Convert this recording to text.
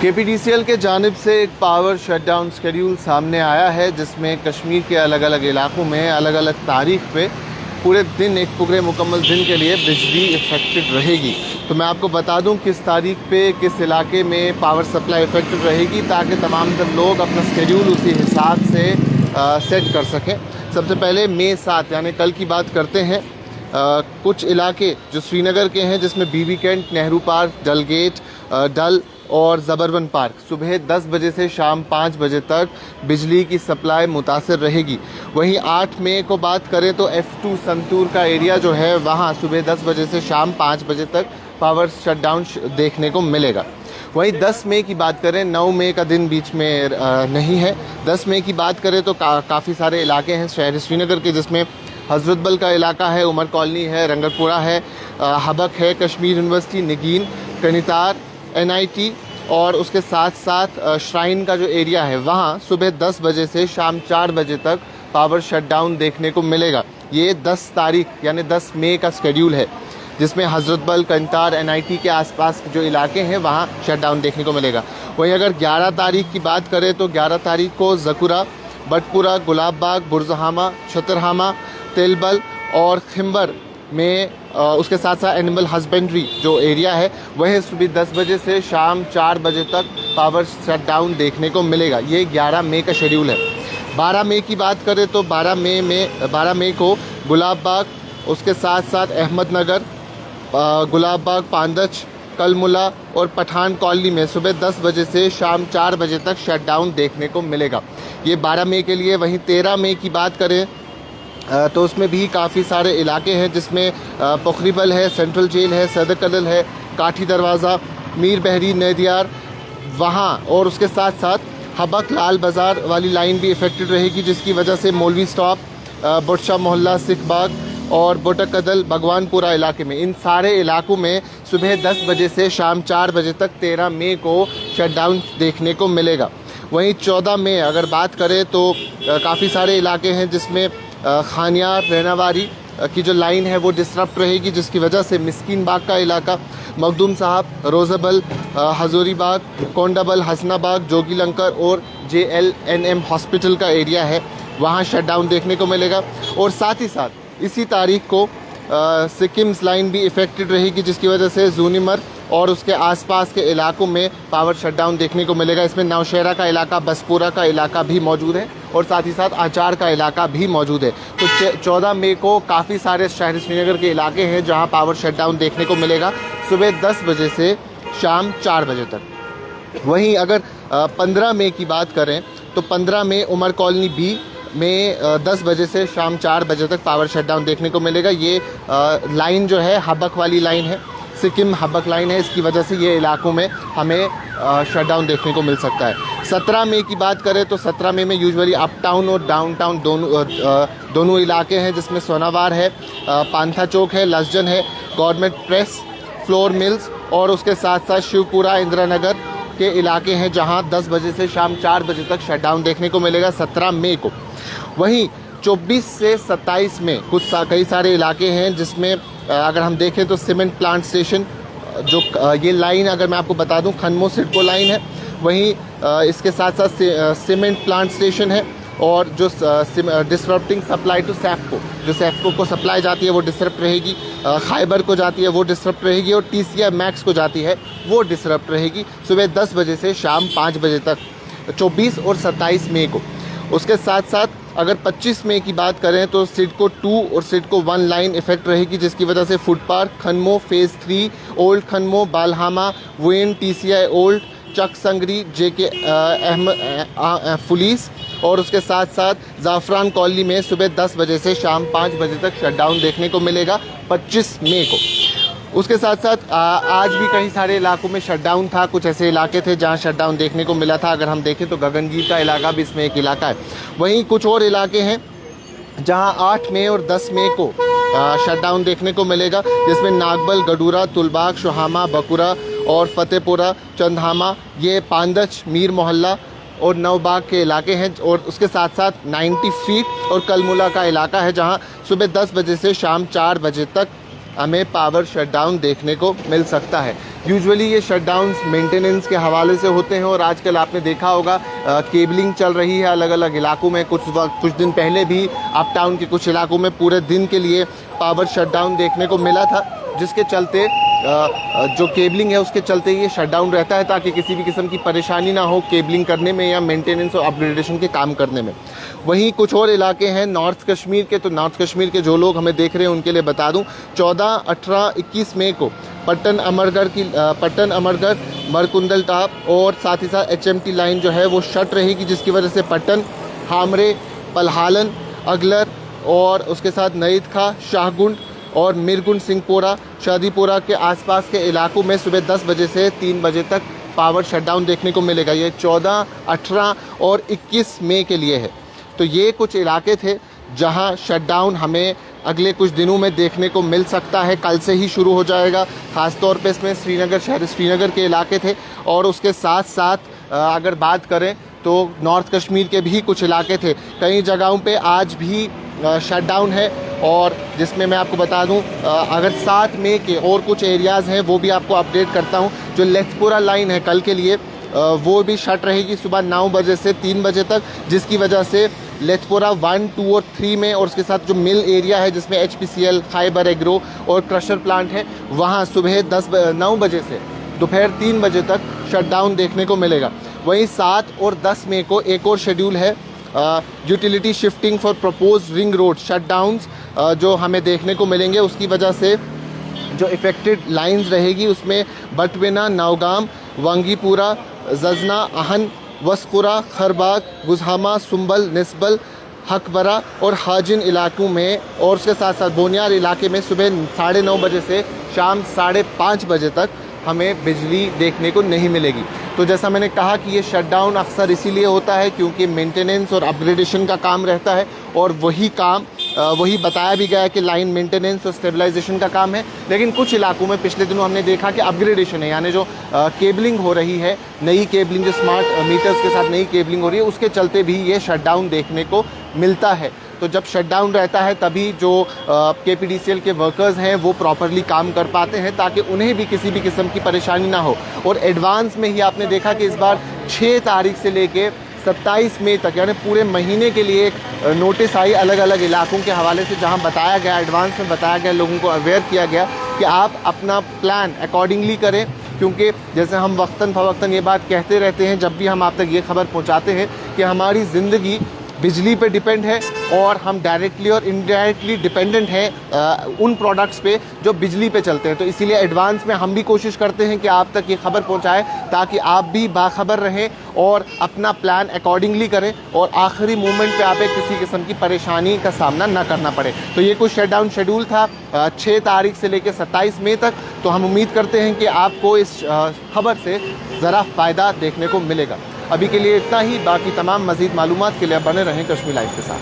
केपीडीसीएल के जानिब से एक पावर शटडाउन शेड्यूल सामने आया है, जिसमें कश्मीर के अलग अलग इलाकों में अलग अलग तारीख पे पूरे दिन, एक पूरे मुकम्मल दिन के लिए बिजली इफेक्टेड रहेगी। तो मैं आपको बता दूं किस तारीख पे किस इलाके में पावर सप्लाई इफेक्टेड रहेगी, ताकि तमाम तर लोग अपना शेड्यूल उसी हिसाब से सेट कर सकें। सबसे पहले मई 7 यानी कल की बात करते हैं। कुछ इलाके जो श्रीनगर के हैं, जिसमें बीबी कैंट, नेहरू पार्क, डल गेट, डल और ज़बरवन पार्क, सुबह 10 बजे से शाम 5 बजे तक बिजली की सप्लाई मुतासिर रहेगी। वहीं 8 मई को बात करें तो F2 संतूर का एरिया जो है, वहाँ सुबह 10 बजे से शाम 5 बजे तक पावर शटडाउन देखने को मिलेगा। वहीं 10 मई की बात करें, 9 मई का दिन बीच में नहीं है। 10 मई की बात करें तो काफ़ी सारे इलाके हैं शहर श्रीनगर के, जिसमें हज़रत बल का इलाका है, उमर कॉलोनी है, रंगतपुरा है, हबक है, कश्मीर यूनिवर्सिटी, नगीन, कनितार, NIT और उसके साथ साथ श्राइन का जो एरिया है, वहाँ सुबह 10 बजे से शाम 4 बजे तक पावर शटडाउन देखने को मिलेगा। ये 10 तारीख यानी 10 मई का शेड्यूल है, जिसमें हज़रत बल, कनितार, NIT के आसपास जो इलाके हैं वहाँ शटडाउन देखने को मिलेगा। वहीं अगर 11 तारीख की बात करें तो 11 तारीख को ज़कुरा, बटपुरा, गुलाब बाग, बुरजहामा, छतरहामा, तेलबल और खिम्बर में उसके साथ साथ एनिमल हस्बेंड्री जो एरिया है, वह सुबह 10 बजे से शाम 4 बजे तक पावर शटडाउन देखने को मिलेगा। ये 11 मई का शेड्यूल है। 12 मई की बात करें तो 12 मई को गुलाब बाग, उसके साथ साथ अहमदनगर, गुलाब बाग, पांदच, कलमुला और पठान कॉलोनी में सुबह 10 बजे से शाम 4 बजे तक शटडाउन देखने को मिलेगा। ये 12 मई के लिए। वहीं 13 मई की बात करें तो उसमें भी काफ़ी सारे इलाके हैं, जिसमें पोखरीबल है, सेंट्रल जेल है, सदर कदल है, काठी दरवाज़ा, मीर बहरी, नदियार वहाँ, और उसके साथ साथ हबक लाल बाज़ार वाली लाइन भी इफ़ेक्टेड रहेगी, जिसकी वजह से मौलवी स्टॉप, बुरशा मोहल्ला, सिख बाग और बोटक कदल, भगवानपुरा इलाके में, इन सारे इलाकों में सुबह 10 बजे से शाम 4 बजे तक 13 मई को शटडाउन देखने को मिलेगा। वहीं 14 मई अगर बात करें तो काफ़ी सारे इलाके हैं, जिसमें खानियार, रहनावारी की जो लाइन है वो डिस्टर्ब रहेगी, जिसकी वजह से मिस्कीन बाग का इलाका, मखदूम साहब, रोज़ाबल, हजूरी बाग, कोंडाबल, हसनाबाग, जोगी लंकर और JLNM हॉस्पिटल का एरिया है, वहाँ शटडाउन देखने को मिलेगा। और साथ ही साथ इसी तारीख को सिक्किम्स लाइन भी इफ़ेक्टेड रहेगी, जिसकी वजह से जूनिमर और उसके आसपास के इलाकों में पावर शटडाउन देखने को मिलेगा। इसमें नौशहरा का इलाका, बसपुरा का इलाका भी मौजूद है और साथ ही साथ आचार का इलाका भी मौजूद है। तो 14 मई को काफ़ी सारे शहर श्रीनगर के इलाके हैं जहां पावर शटडाउन देखने को मिलेगा सुबह 10 बजे से शाम 4 बजे तक। वहीं अगर 15 मई की बात करें तो 15 मई उमर कॉलोनी B में 10 बजे से शाम 4 बजे तक पावर शटडाउन देखने को मिलेगा। ये लाइन जो है हबक वाली लाइन है, सिक्किम हबक लाइन है, इसकी वजह से ये इलाकों में हमें शटडाउन देखने को मिल सकता है। 17 मई की बात करें तो 17 मई में यूजुअली अप टाउन और डाउन टाउन दोनों इलाके हैं, जिसमें सोनावार है, पांथा चौक है, लसजन है, गवर्नमेंट प्रेस, फ्लोर मिल्स और उसके साथ साथ शिवपुरा, इंदिरा नगर के इलाके हैं, जहां 10 बजे से शाम 4 बजे तक शटडाउन देखने को मिलेगा 17 मई को। वहीं 24 से 27 में कई सारे इलाके हैं, जिसमें अगर हम देखें तो सीमेंट प्लांट स्टेशन जो ये लाइन अगर मैं आपको बता दूं खनमो सिडको लाइन है, वहीं इसके साथ साथ सीमेंट प्लांट स्टेशन है और जो डिसरप्टिंग सप्लाई टू सैफको, जो सैफको को सप्लाई जाती है वो डिसरप्ट रहेगी, खाइबर को जाती है वो डिसरप्ट रहेगी और TCI मैक्स को जाती है वो डिसरप्ट रहेगी सुबह 10 बजे से शाम 5 बजे तक, 24 और 27 मई को। उसके साथ साथ अगर 25 मई की बात करें तो सिडको 2 और सिडको 1 लाइन इफेक्ट रहेगी, जिसकी वजह से food park, Khanmoh, phase 3, old Khanmoh, Balhama, वेन, TCI old, Chak Sangri, JK police और उसके साथ साथ ज़ाफ़रान कॉलोनी में सुबह 10 बजे से शाम 5 बजे तक शटडाउन देखने को मिलेगा 25 मई को। उसके साथ साथ आज भी कई सारे इलाकों में शटडाउन था। कुछ ऐसे इलाके थे जहां शटडाउन देखने को मिला था। अगर हम देखें तो गगनगीर का इलाका भी इसमें एक इलाका है। वहीं कुछ और इलाके हैं जहां 8 मई और 10 मई को शटडाउन देखने को मिलेगा, जिसमें नागबल, गडूरा, तुलबाग, शोहामा, बकुरा और फतेहपुरा, चंदहामा, ये पांदच, मीर मोहल्ला और नवबाग के इलाके हैं। और उसके साथ साथ 90 फीट और कलमुला का इलाका है, जहां सुबह 10 बजे से शाम 4 बजे तक हमें पावर शटडाउन देखने को मिल सकता है। यूजुअली ये शटडाउन्स मेंटेनेंस के हवाले से होते हैं और आजकल आपने देखा होगा केबलिंग चल रही है अलग अलग इलाकों में। कुछ दिन पहले भी अप टाउन के कुछ इलाकों में पूरे दिन के लिए पावर शटडाउन देखने को मिला था, जिसके चलते जो केबलिंग है उसके चलते ये शटडाउन रहता है ताकि किसी भी किस्म की परेशानी ना हो केबलिंग करने में या मेंटेनेंस और अपग्रेडेशन के काम करने में। वहीं कुछ और इलाके हैं नॉर्थ कश्मीर के, तो नॉर्थ कश्मीर के जो लोग हमें देख रहे हैं उनके लिए बता दूं 14, 18, 21 मई को पट्टन अमरगढ़ मरकुंडल टाप और साथ ही साथ HMT लाइन जो है वो शट रहेगी, जिसकी वजह से पट्टन, हामरे, पलहालन, अगलर और उसके साथ नईद खां, शाहगुंड और मिरगुंड सिंहपोरा, शादीपोरा के आसपास के इलाकों में सुबह 10 बजे से 3 बजे तक पावर शटडाउन देखने को मिलेगा। ये 14, 18 और 21 मई के लिए है। तो ये कुछ इलाके थे जहां शटडाउन हमें अगले कुछ दिनों में देखने को मिल सकता है। कल से ही शुरू हो जाएगा। ख़ास तौर पे इसमें शहर श्रीनगर के इलाके थे और उसके साथ साथ अगर बात करें तो नॉर्थ कश्मीर के भी कुछ इलाके थे। कई जगहों पे आज भी शटडाउन है और जिसमें मैं आपको बता दूं अगर 7 मई के और कुछ एरियाज़ हैं वो भी आपको अपडेट करता हूं। जो लेथपुरा लाइन है कल के लिए वो भी शट रहेगी सुबह 9 बजे से 3 बजे तक, जिसकी वजह से लेथपुरा 1, 2 और 3 में और उसके साथ जो मिल एरिया है जिसमें HPCL, खाइबर एग्रो और क्रशर प्लांट है वहाँ सुबह 9 बजे से दोपहर 3 बजे तक शटडाउन देखने को मिलेगा। वहीं 7 और 10 मई को एक और शेड्यूल है utility shifting for propose ring road shutdowns जो हमें देखने को मिलेंगे। उसकी वजह से जो इफ़ेक्टेड लाइंस रहेगी उसमें बटवेना, नौगाम, वांगीपुरा, जजना, आहन, वस्कुरा, खरबाग, गुजहामा, सुंबल, निस्बल, हकबरा और हाजिन इलाकों में और उसके साथ साथ बोनियार इलाके में सुबह 9:30 बजे से शाम 5:30 बजे तक हमें बिजली देखने को नहीं मिलेगी। तो जैसा मैंने कहा कि ये शटडाउन अक्सर इसीलिए होता है क्योंकि मेंटेनेंस और अपग्रेडेशन का काम रहता है और वही बताया भी गया है कि लाइन मेंटेनेंस और स्टेबलाइजेशन का काम है। लेकिन कुछ इलाकों में पिछले दिनों हमने देखा कि अपग्रेडेशन है, यानी जो केबलिंग हो रही है, नई केबलिंग जो स्मार्ट मीटर्स के साथ नई केबलिंग हो रही है, उसके चलते भी ये शटडाउन देखने को मिलता है। तो जब शटडाउन रहता है तभी जो KPDCL के वर्कर्स हैं वो प्रॉपरली काम कर पाते हैं ताकि उन्हें भी किसी भी किस्म की परेशानी ना हो। और एडवांस में ही आपने देखा कि इस बार 6 तारीख से लेके 27 मई तक यानी पूरे महीने के लिए एक नोटिस आई अलग अलग इलाकों के हवाले से, जहां बताया गया, एडवांस में बताया गया, लोगों को अवेयर किया गया कि आप अपना प्लान अकॉर्डिंगली करें। क्योंकि जैसे हम वक्तन फ़वक्तन ये बात कहते रहते हैं जब भी हम आप तक ये खबर पहुंचाते हैं कि हमारी ज़िंदगी बिजली पे डिपेंड है और हम डायरेक्टली और इनडायरेक्टली डिपेंडेंट हैं उन प्रोडक्ट्स पे जो बिजली पे चलते हैं। तो इसीलिए एडवांस में हम भी कोशिश करते हैं कि आप तक ये खबर पहुंचाएं ताकि आप भी बाखबर रहें और अपना प्लान अकॉर्डिंगली करें और आखिरी मोमेंट पे आप किसी किस्म की परेशानी का सामना ना करना पड़े। तो ये कुछ शटडाउन शेड्यूल था 6 तारीख से लेकर 27 मई तक। तो हम उम्मीद करते हैं कि आपको इस खबर से ज़रा फ़ायदा देखने को मिलेगा। अभी के लिए इतना ही। बाकी तमाम मज़ीद मालूमात के लिए बने रहें कश्मीर लाइव के साथ।